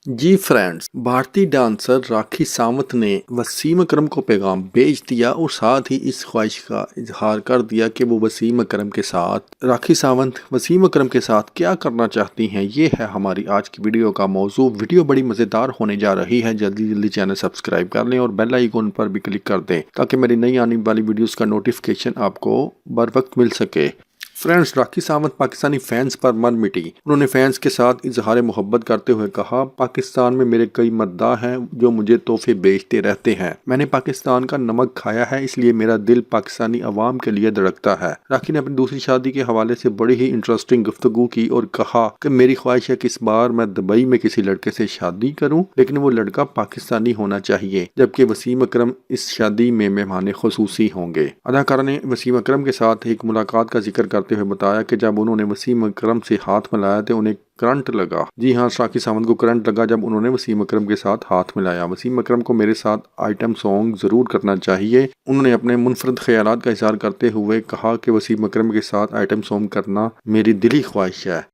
जी friends, भारतीय dancer Rakhi Sawant ने वसीम अकरम को पैगाम भेज दिया और साथ ही इस ख्वाहिश का इजहार कर दिया कि वो वसीम अकरम के साथ राखी सावंत वसीम अकरम के साथ क्या करना चाहती हैं। ये है हमारी आज की वीडियो का मौजू। वीडियो बड़ी मज़ेदार होने जा रही है। जल्दी जल्दी चैनल सब्सक्राइब कर लें और बेल आइकन पर भी क्लिक कर दें ताकि मेरी नई आने वाली वीडियोस का नोटिफिकेशन आपको बर वक्त मिल सके। फ्रेंड्स, राखी सावंत पाकिस्तानी फैंस पर मर मिटी। उन्होंने फैंस के साथ इजहार मोहब्बत करते हुए कहा, पाकिस्तान में मेरे कई मद्दाह हैं जो मुझे तोहफे बेचते रहते हैं। मैंने पाकिस्तान का नमक खाया है, इसलिए मेरा दिल पाकिस्तानी अवाम के लिए धड़कता है। राखी ने अपनी दूसरी शादी के हवाले से बड़ी ही इंटरेस्टिंग गुफ्तगू की और कहा कि मेरी ख्वाहिश है कि इस बार मैं दुबई में किसी लड़के से शादी करूं, लेकिन वो लड़का पाकिस्तानी होना चाहिए, जबकि वसीम अकरम इस शादी में मेहमान खुसूसी होंगे। अदाकारा ने वसीम अकरम के साथ एक मुलाकात का जिक्र करते हुए बताया कि जब उन्होंने वसीम अकरम से हाथ मिलाया तो उन्हें करंट लगा। जी हाँ, राखी सावंत को करंट लगा जब उन्होंने वसीम अकरम के साथ हाथ मिलाया। वसीम अकरम को मेरे साथ आइटम सॉन्ग जरूर करना चाहिए। उन्होंने अपने मुनफरद ख्यालात का इज़हार करते हुए कहा कि वसीम अकरम के साथ आइटम सॉन्ग करना मेरी दिली ख्वाहिश है।